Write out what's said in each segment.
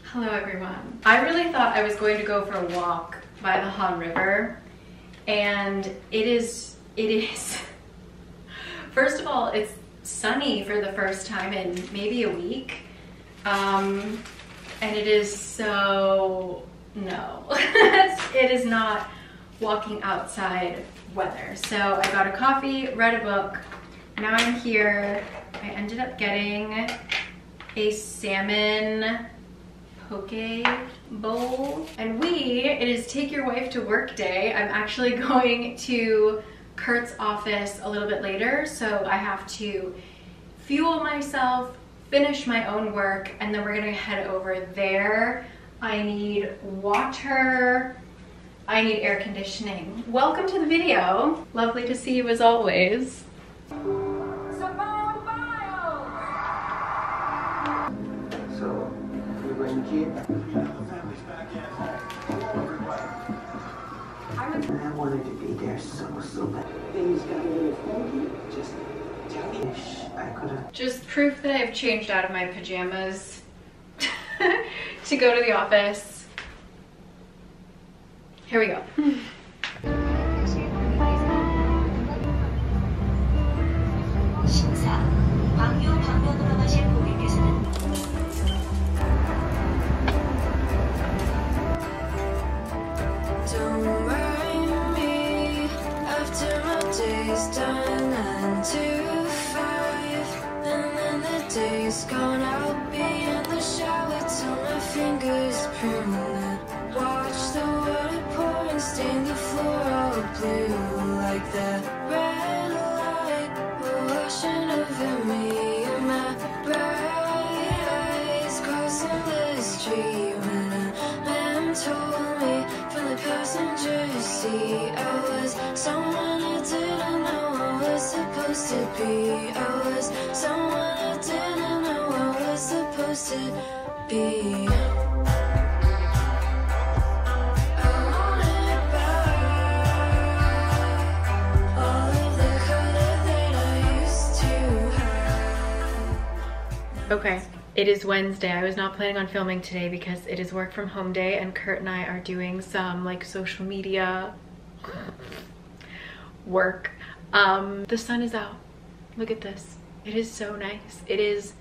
Hello everyone. I really thought I was going to go for a walk by the Han River, and it is, first of all, it's sunny for the first time in maybe a week, and it is so, no, it is not walking outside weather. So I got a coffee, read a book, now I'm here. I ended up getting a salmon poke bowl, and it is take your wife to work day. I'm actually going to Kurt's office a little bit later, so I have to fuel myself, finish my own work, and then we're gonna head over there. I need water, I need air conditioning. Welcome to the video. Lovely to see you as always. I wanted to be there so bad. Things got a little funky. Just tell me. I could have. Just proof that I've changed out of my pajamas to go to the office. Here we go. Done 9 to 5, and then the day's gone. I'll be in the shower till my fingers permanent. Watch the water pour and stain the floor all blue, like that red light washing over me, and my bright eyes crossing the street when a man told me from the passenger seat I was someone I didn't know I was supposed to be. I was someone I didn't know I was supposed to be. I want it back, all of the color that I used to have. Okay, it is Wednesday. I was not planning on filming today because it is work from home day, and Kurt and I are doing some like social media work. The sun is out. Look at this. It is so nice. It is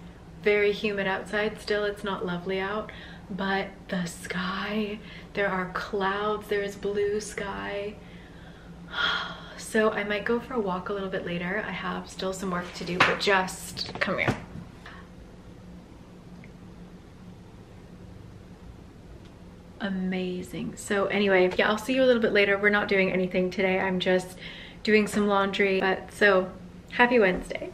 very humid outside still. It's not lovely out, but the sky, there are clouds, there is blue sky. So I might go for a walk a little bit later. I have still some work to do, but just come here. Amazing. So anyway, yeah, I'll see you a little bit later. We're not doing anything today. I'm just doing some laundry, but so happy Wednesday.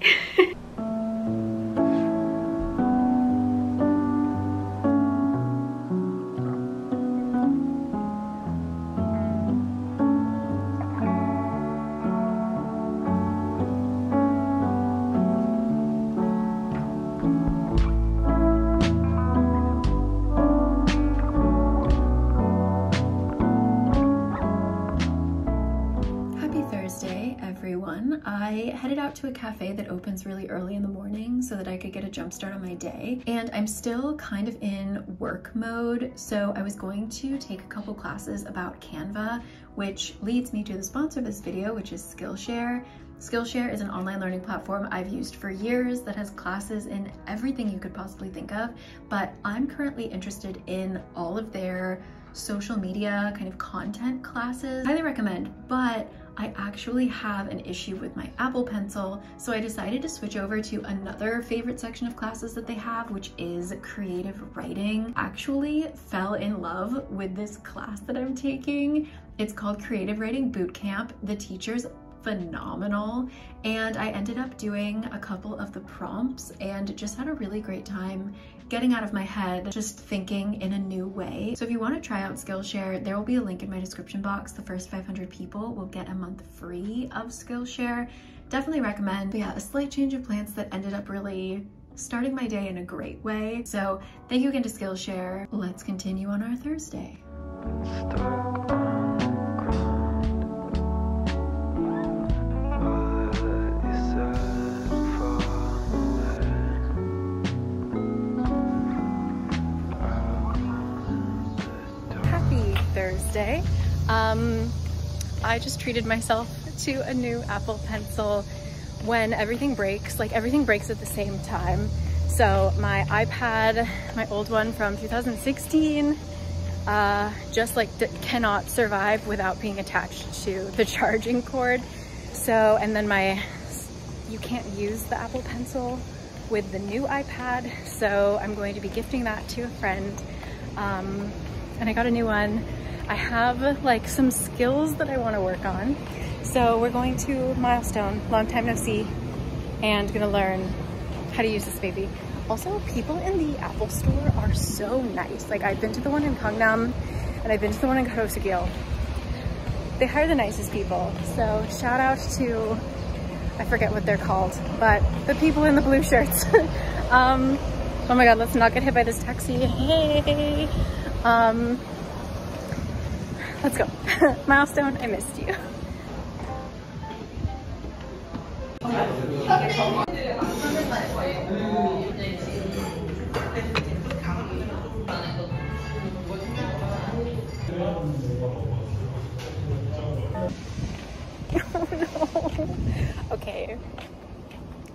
I headed out to a cafe that opens really early in the morning so that I could get a jump start on my day, and I'm still kind of in work mode, so I was going to take a couple classes about Canva, which leads me to the sponsor of this video, which is Skillshare. Skillshare is an online learning platform I've used for years that has classes in everything you could possibly think of, but I'm currently interested in all of their social media kind of content classes. Highly recommend, but I actually have an issue with my Apple Pencil, so I decided to switch over to another favorite section of classes that they have, which is creative writing. Actually fell in love with this class that I'm taking. It's called Creative Writing Bootcamp. The teacher's phenomenal, and I ended up doing a couple of the prompts and just had a really great time getting out of my head, just thinking in a new way. So if you want to try out Skillshare, there will be a link in my description box. The first 500 people will get a month free of Skillshare. Definitely recommend. But yeah, a slight change of plans that ended up really starting my day in a great way. So thank you again to Skillshare. Let's continue on our Thursday. Thursday. I just treated myself to a new Apple Pencil. When everything breaks, like everything breaks at the same time. So my iPad, my old one from 2016, just like cannot survive without being attached to the charging cord. So, and then you can't use the Apple Pencil with the new iPad. So I'm going to be gifting that to a friend. And I got a new one. I have like some skills that I want to work on. So we're going to Milestone, long time no see, and gonna learn how to use this baby. Also, people in the Apple store are so nice. Like I've been to the one in Gangnam and I've been to the one in Garosu-gil. They hire the nicest people. So shout out to, I forget what they're called, but the people in the blue shirts. Oh my God, let's not get hit by this taxi. Hey. Let's go. Milestone, I missed you. Oh no. Okay.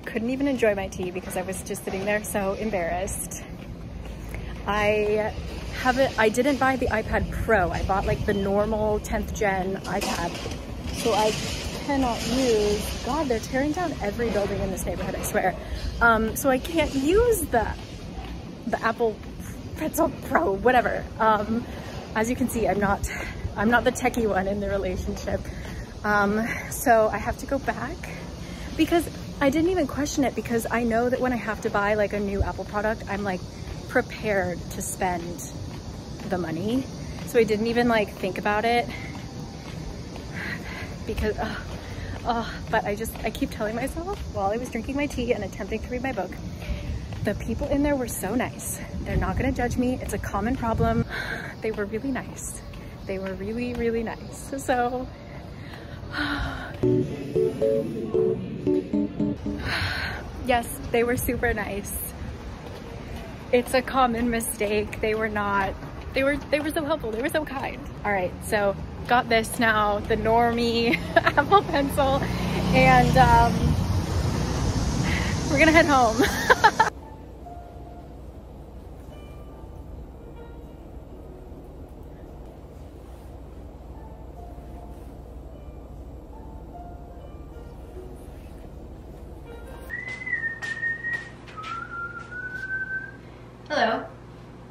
Couldn't even enjoy my tea because I was just sitting there so embarrassed. I didn't buy the iPad Pro. I bought like the normal 10th gen iPad. So I cannot use, God, they're tearing down every building in this neighborhood, I swear. So I can't use the Apple Pencil Pro, whatever. As you can see, I'm not the techie one in the relationship. So I have to go back because I didn't even question it, because I know that when I have to buy like a new Apple product, I'm like prepared to spend the money. So I didn't even like think about it because but I keep telling myself while I was drinking my tea and attempting to read my book, the people in there were so nice. They're not gonna judge me. It's a common problem. They were really nice. They were really, really nice. So yes, they were super nice. It's a common mistake. They were so helpful. They were so kind. All right, so got this now, the normie Apple Pencil, and we're gonna head home. Hello.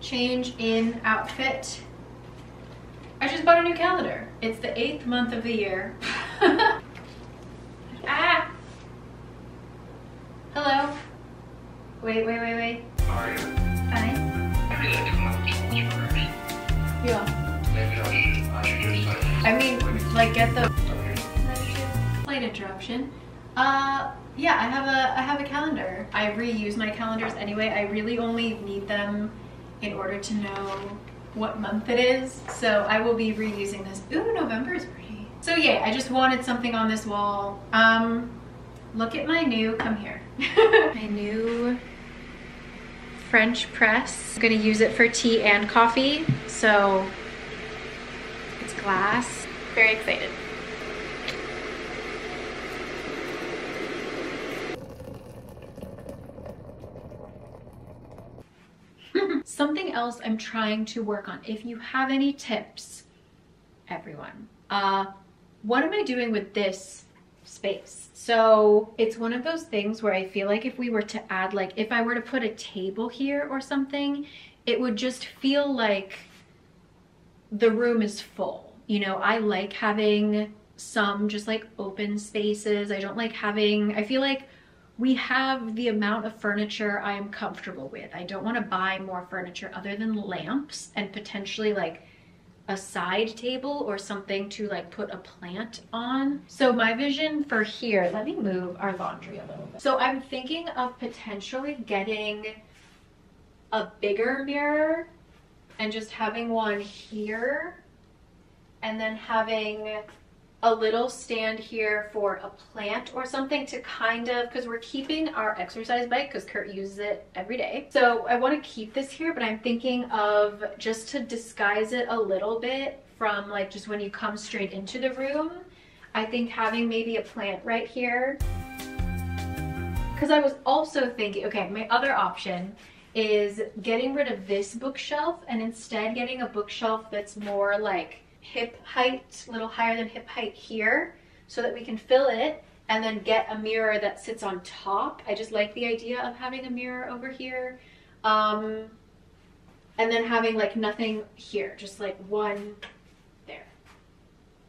Change in outfit. I just bought a new calendar. It's the 8th month of the year. Ah! Hello? Wait. How are you? Fine. Maybe like 2 months first. Yeah. Maybe I should just like... I mean, like get the... Okay. Slight interruption. Yeah, I have a calendar. I reuse my calendars anyway. I really only need them in order to know what month it is. So I will be reusing this. Ooh, November is pretty. So yeah, I just wanted something on this wall. Look at my new, come here. My new French press. I'm gonna use it for tea and coffee. So it's glass. Very excited. Something else I'm trying to work on, if you have any tips, everyone, what am I doing with this space? So it's one of those things where I feel like if we were to add, like if I were to put a table here or something, it would just feel like the room is full. You know, I like having some just like open spaces. I don't like having, I feel like we have the amount of furniture I am comfortable with. I don't want to buy more furniture other than lamps and potentially like a side table or something to like put a plant on. So my vision for here, let me move our laundry a little bit. So I'm thinking of potentially getting a bigger mirror and just having one here, and then having a little stand here for a plant or something to kind of, because we're keeping our exercise bike because Kurt uses it every day. So I want to keep this here, but I'm thinking of just to disguise it a little bit from like just when you come straight into the room. I think having maybe a plant right here. Because I was also thinking, okay, my other option is getting rid of this bookshelf and instead getting a bookshelf that's more like hip height, a little higher than hip height here, so that we can fill it and then get a mirror that sits on top. I just like the idea of having a mirror over here. And then having like nothing here, just like one there.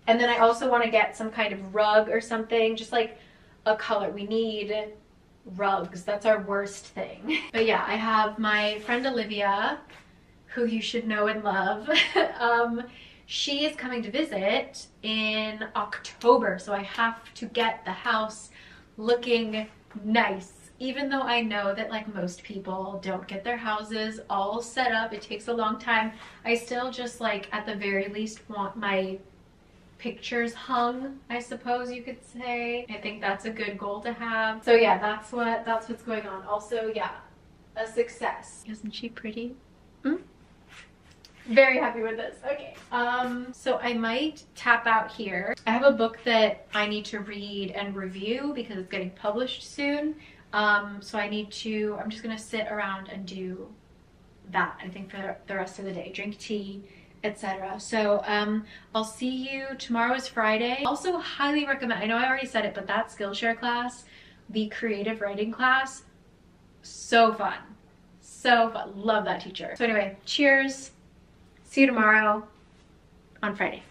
And then I also want to get some kind of rug or something, just like a color. We need rugs. That's our worst thing. But yeah, I have my friend Olivia, who you should know and love. She is coming to visit in October, so I have to get the house looking nice. Even though I know that like most people don't get their houses all set up, it takes a long time, I still just like at the very least want my pictures hung, I suppose you could say. I think that's a good goal to have. So yeah, that's what's going on. Also, yeah, a success. Isn't she pretty? Very happy with this. Okay. So I might tap out here. I have a book that I need to read and review because it's getting published soon. So I'm just gonna sit around and do that, I think, for the rest of the day. Drink tea, etc. So I'll see you. Tomorrow is Friday. Also highly recommend, I know I already said it, but that Skillshare class, the creative writing class, so fun. So fun. Love that teacher. So anyway, cheers. See you tomorrow on Friday.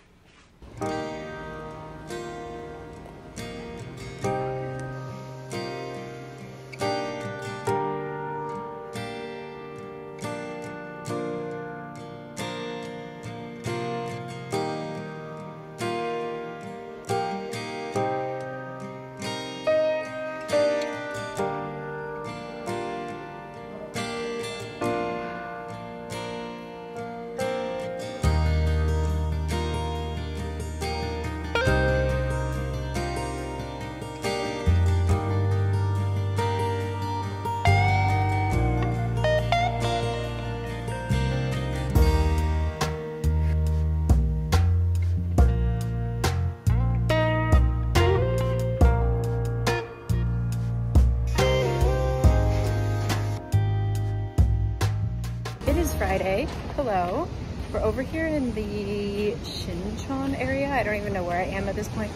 Friday. Hello. We're over here in the Shincheon area. I don't even know where I am at this point.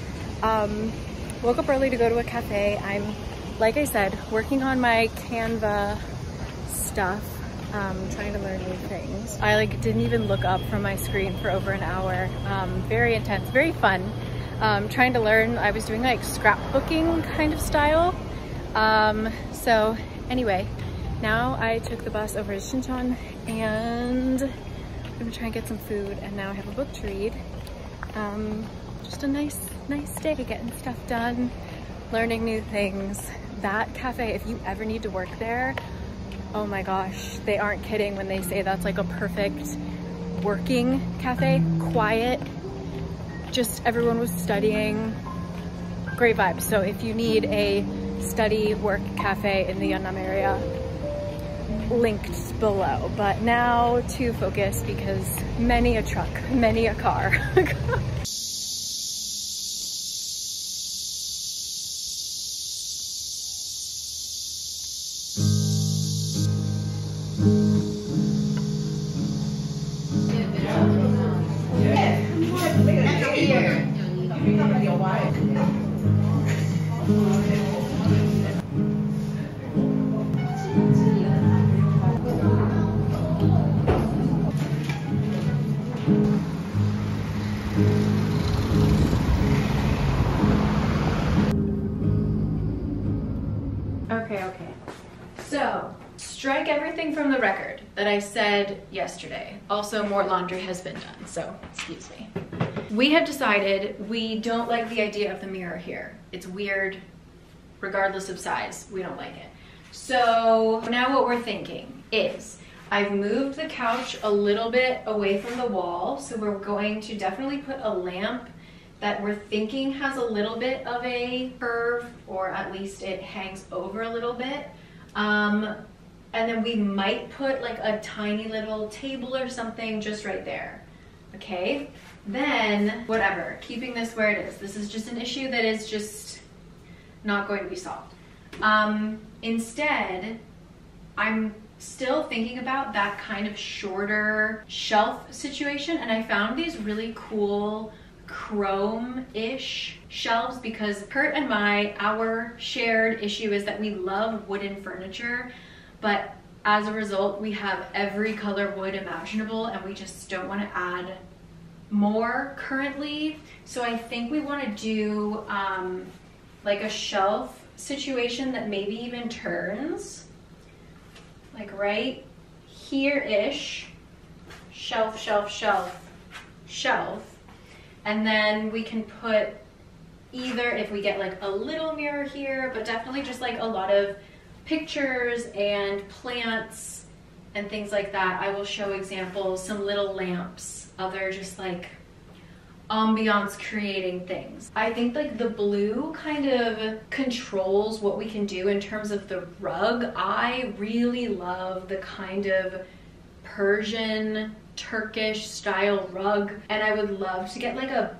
Woke up early to go to a cafe. I'm, like I said, working on my Canva stuff, trying to learn new things. I didn't even look up from my screen for over an hour. Very intense, very fun. Trying to learn. I was doing like scrapbooking kind of style. So anyway, now I took the bus over to Shincheon and I'm gonna try and get some food, and now I have a book to read. Just a nice day, getting stuff done, learning new things. That cafe, if you ever need to work there, oh my gosh, they aren't kidding when they say that's like a perfect working cafe. Quiet, just everyone was studying, great vibes. So if you need a study work cafe in the Yeonnam area, linked below. But now to focus, because many a truck, many a car. like everything from the record that I said yesterday. Also, more laundry has been done, so excuse me. We have decided we don't like the idea of the mirror here. It's weird, regardless of size. We don't like it. So now what we're thinking is I've moved the couch a little bit away from the wall, so we're going to definitely put a lamp that we're thinking has a little bit of a curve, or at least it hangs over a little bit. And then we might put like a tiny little table or something just right there. Okay, then whatever, keeping this where it is. This is just an issue that is just not going to be solved. Instead, I'm still thinking about that kind of shorter shelf situation, and I found these really cool chrome-ish shelves because Kurt and our shared issue is that we love wooden furniture, but as a result we have every color wood imaginable and we just don't want to add more currently. So I think we want to do like a shelf situation that maybe even turns like right here-ish, shelf, shelf, shelf, shelf. And then we can put either, if we get like a little mirror here, but definitely just like a lot of pictures and plants and things like that. I will show examples, some little lamps, other just like ambiance creating things. I think like the blue kind of controls what we can do in terms of the rug. I really love the kind of Persian Turkish style rug, and I would love to get like a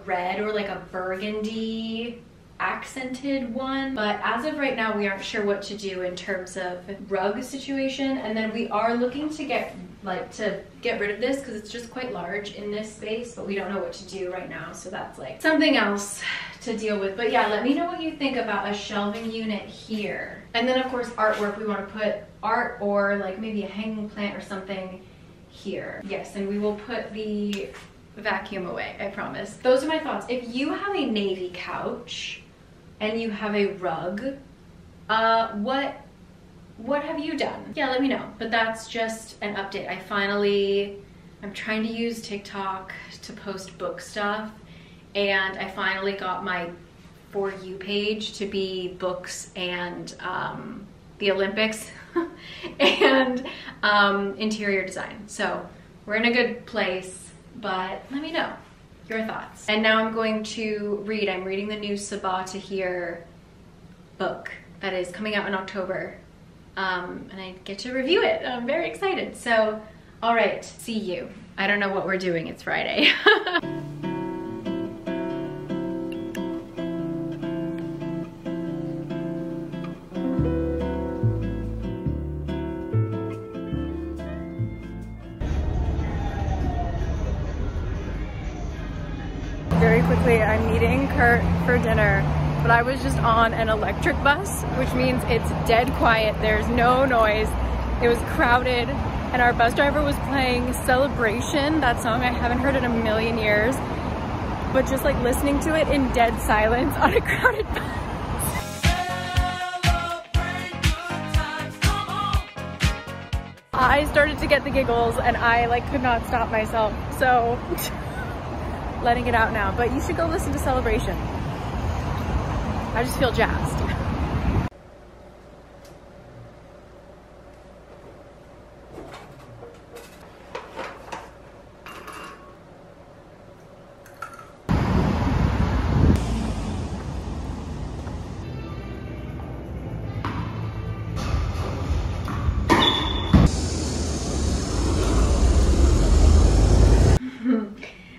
red or like a burgundy accented one, but as of right now we aren't sure what to do in terms of rug situation. And then we are looking to get rid of this because it's just quite large in this space, but we don't know what to do right now, so that's like something else to deal with. But yeah, let me know what you think about a shelving unit here. And then of course artwork, we want to put art or like maybe a hanging plant or something here. Yes, and we will put the vacuum away, I promise. Those are my thoughts. If you have a navy couch and you have a rug, what have you done? Yeah, let me know. But that's just an update. I'm trying to use TikTok to post book stuff, and I finally got my For You page to be books and the Olympics and interior design. So we're in a good place, but let me know your thoughts. And now I'm going to read. I'm reading the new Sabah Tahir book that is coming out in October. And I get to review it. I'm very excited. So, all right, see you. I don't know what we're doing. It's Friday. Very quickly, I'm meeting Kurt for dinner, but I was just on an electric bus, which means it's dead quiet. There's no noise. It was crowded, and our bus driver was playing Celebration, that song I haven't heard in a million years, but just like listening to it in dead silence on a crowded bus. I started to get the giggles and I like could not stop myself, so letting it out now. But you should go listen to Celebration. I just feel jazzed.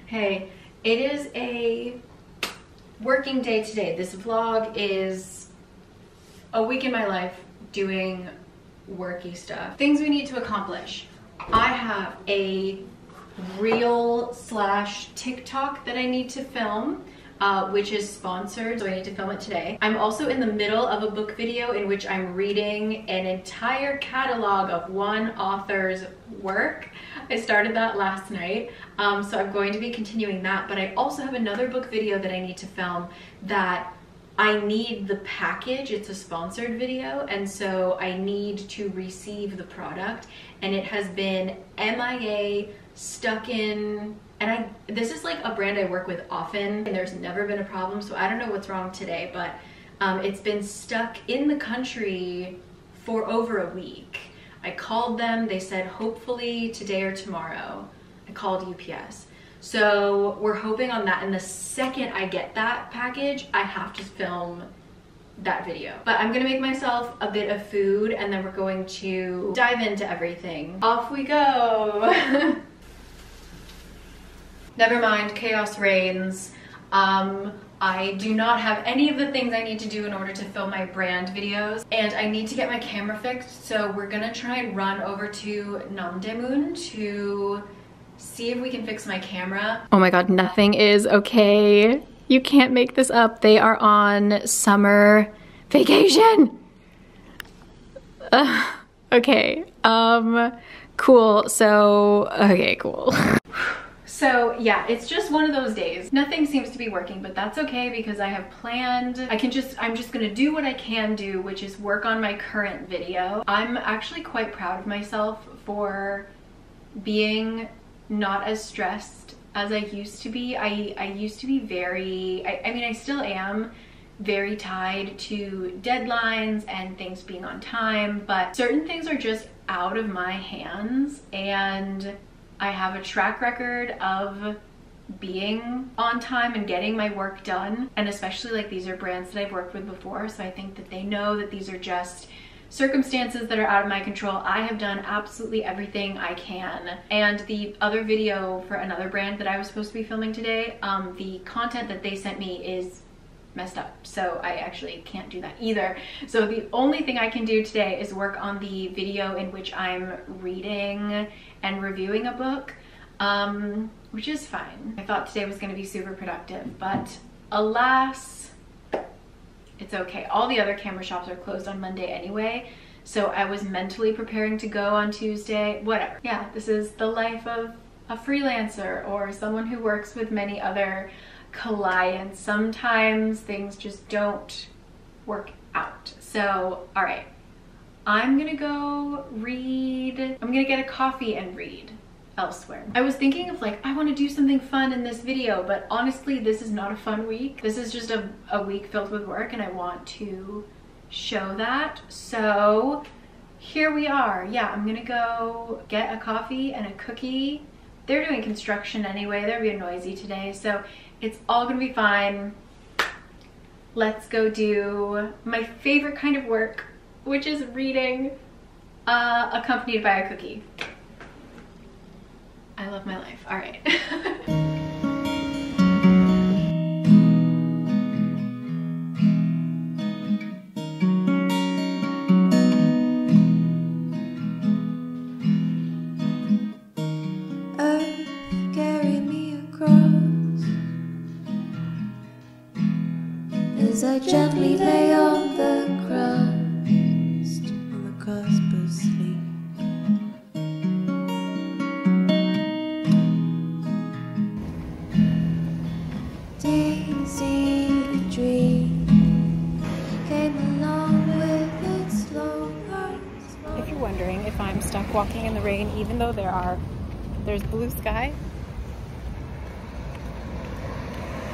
Hey, it is a working day today. This vlog is a week in my life doing worky stuff. Things we need to accomplish. I have a reel / TikTok that I need to film, which is sponsored, so I need to film it today. I'm also in the middle of a book video in which I'm reading an entire catalog of one author's work. I started that last night, so I'm going to be continuing that, but I also have another book video that I need to film that I need the package. It's a sponsored video, and so I need to receive the product, and it has been MIA, stuck in, and this is like a brand I work with often, and there's never been a problem, so I don't know what's wrong today, but it's been stuck in the country for over a week. I called them, they said hopefully today or tomorrow. I called UPS. So we're hoping on that, and the second I get that package, I have to film that video. But I'm gonna make myself a bit of food, and then we're going to dive into everything. Off we go. Never mind, chaos reigns. I do not have any of the things I need to do in order to film my brand videos, and I need to get my camera fixed, so we're gonna try and run over to Namdaemun to see if we can fix my camera. Oh my god, nothing is okay. You can't make this up. They are on summer vacation. Okay, cool. So, okay, cool. So yeah, it's just one of those days. Nothing seems to be working, but that's okay because I have planned. I'm just gonna do what I can do, which is work on my current video. I'm actually quite proud of myself for being not as stressed as I used to be. I used to be very, I mean, I still am very tied to deadlines and things being on time, but certain things are just out of my hands, and I have a track record of being on time and getting my work done, and especially like these are brands that I've worked with before, so I think that they know that these are just circumstances that are out of my control. I have done absolutely everything I can. And the other video for another brand that I was supposed to be filming today, the content that they sent me is messed up, so I actually can't do that either. So the only thing I can do today is work on the video in which I'm reading and reviewing a book, which is fine. I thought today was going to be super productive, but alas, it's okay. All the other camera shops are closed on Monday anyway, so I was mentally preparing to go on Tuesday. Whatever. Yeah, this is the life of a freelancer or someone who works with many other clients. Sometimes things just don't work out. So, all right, I'm gonna go read. I'm gonna get a coffee and read elsewhere. I was thinking of like, I want to do something fun in this video, but honestly, this is not a fun week. This is just a week filled with work, and I want to show that. So here we are. Yeah, I'm gonna go get a coffee and a cookie. They're doing construction anyway. They're being noisy today, so it's all gonna be fine. Let's go do my favorite kind of work, which is reading, accompanied by a cookie. I love my life. All right. Carry me across as I gently lay on the crust on the cusp of sleep. Easy dream came along with its slow parts. If you're wondering if I'm stuck walking in the rain, even though there's blue sky.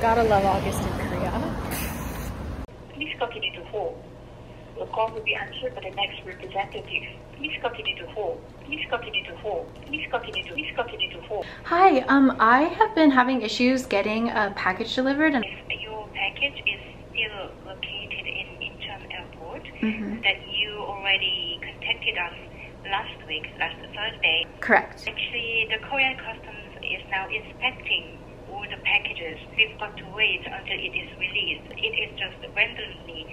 Gotta love August in Korea. Please continue to hold. The call will be answered by the next representative. Please continue to hold. Please continue to hold. Please continue to hold. Hi, I have been having issues getting a package delivered, and Your package is still located in Incheon Airport. Mhm. That you already contacted us last Thursday. correct. Actually, the Korean customs is now inspecting all the packages. We've got to wait until it is released. It is just randomly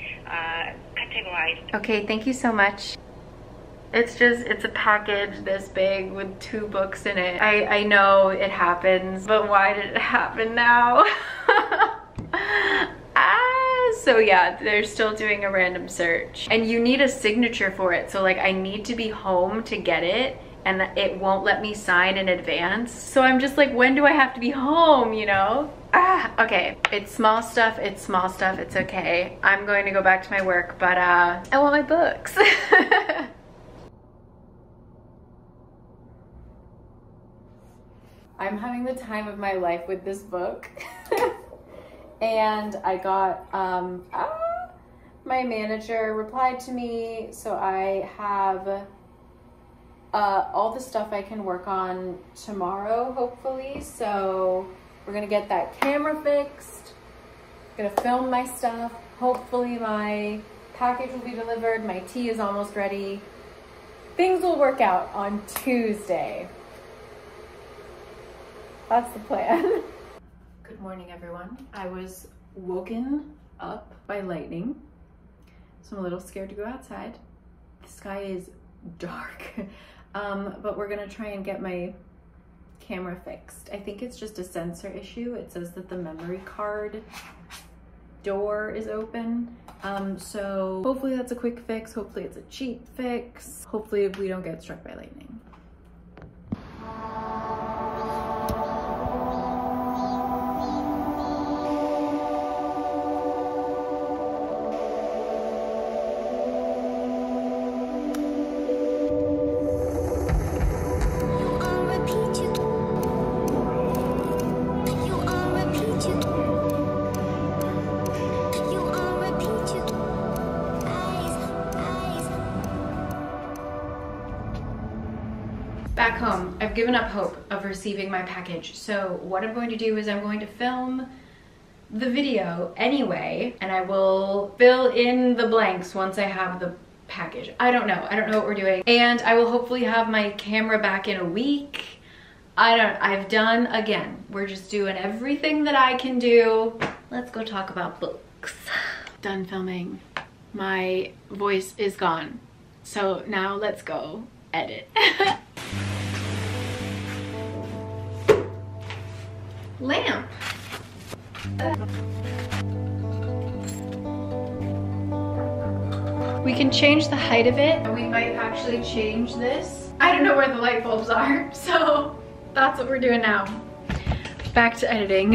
categorized. Okay, thank you so much. It's a package this big with 2 books in it. I know it happens, but why did it happen now? So yeah, they're still doing a random search. And you need a signature for it. So like, I need to be home to get it, and it won't let me sign in advance. So I'm just like, when do I have to be home, you know? Okay, it's small stuff, it's okay. I'm going to go back to my work, but I want my books. I'm having the time of my life with this book. And I got, my manager replied to me, so I have all the stuff I can work on tomorrow, hopefully. So we're gonna get that camera fixed, gonna film my stuff. Hopefully my package will be delivered. My tea is almost ready. Things will work out on Tuesday. That's the plan. Good morning, everyone. I was woken up by lightning, so I'm a little scared to go outside. The sky is dark, but we're gonna try and get my camera fixed. I think it's just a sensor issue. It says that the memory card door is open. So hopefully that's a quick fix. Hopefully it's a cheap fix. Hopefully we don't get struck by lightning. Back home, I've given up hope of receiving my package. So what I'm going to do is I'm going to film the video anyway, and I will fill in the blanks once I have the package. I don't know what we're doing. And I will hopefully have my camera back in a week. I've done, again, we're just doing everything that I can do. Let's go talk about books. Done filming. My voice is gone. So now let's go edit. Lamp. We can change the height of it. We might actually change this. I don't know where the light bulbs are, so that's what we're doing now. Back to editing.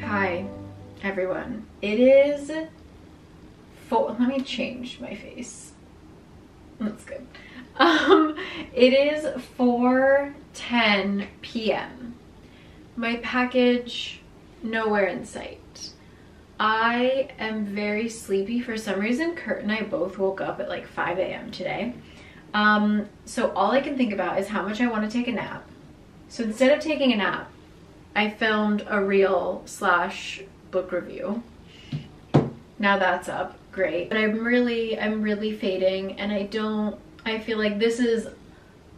Hi, everyone. It is let me change my face. That's good. It is 4:10 p.m. My package nowhere in sight. I am very sleepy for some reason. Kurt and I both woke up at like 5 a.m. today. So all I can think about is how much I want to take a nap. So instead of taking a nap, I filmed a reel / book review. Now that's up, great. But I'm really fading, and I feel like this is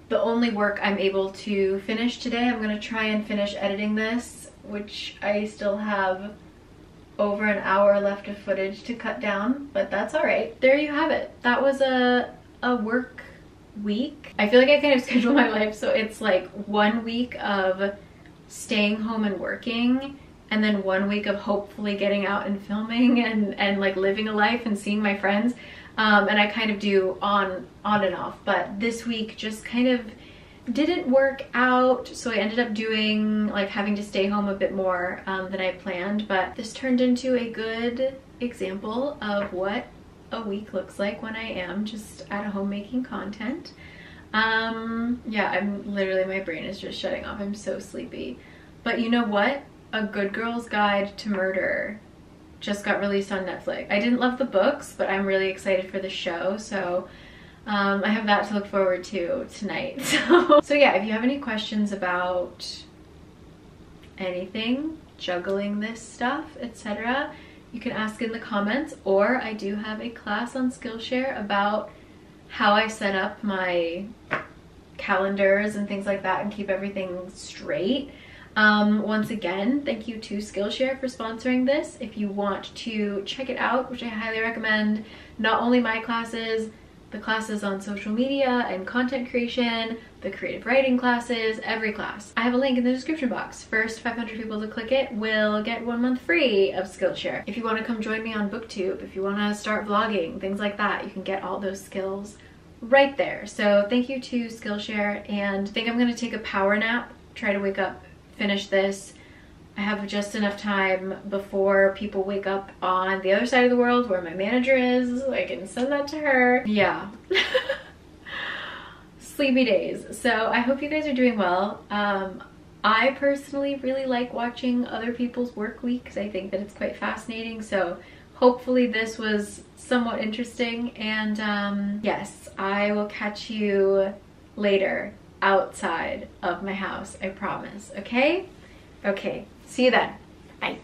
the only work I'm able to finish today. I'm gonna try and finish editing this, which I still have over an hour left of footage to cut down, but that's all right. There you have it. That was a work week. I feel like I kind of schedule my life so it's like 1 week of staying home and working, and then 1 week of hopefully getting out and filming and like living a life and seeing my friends. And I kind of do on and off, but this week just kind of didn't work out, so I ended up doing like having to stay home a bit more than I planned. But this turned into a good example of what a week looks like when I am just at home making content. Yeah, I'm literally, my brain is just shutting off. I'm so sleepy. But you know what? A Good Girl's Guide to Murder just got released on Netflix. I didn't love the books, but I'm really excited for the show, so I have that to look forward to tonight. So yeah, if you have any questions about anything, juggling this stuff, etc., you can ask in the comments, or I do have a class on Skillshare about how I set up my calendars and things like that and keep everything straight. Once again, thank you to Skillshare for sponsoring this. If you want to check it out, which I highly recommend, not only my classes, the classes on social media and content creation, the creative writing classes, every class. I have a link in the description box. First 500 people to click it will get 1 month free of Skillshare. If you want to come join me on BookTube, if you want to start vlogging, things like that, you can get all those skills right there. So thank you to Skillshare, and I think I'm going to take a power nap, try to wake up, finish this. I have just enough time before people wake up on the other side of the world where my manager is. I can send that to her. Yeah. Sleepy days. So I hope you guys are doing well. I personally really like watching other people's work weeks. I think that it's quite fascinating. So hopefully this was somewhat interesting. And yes, I will catch you later outside of my house. I promise. Okay? Okay. See you then. Bye.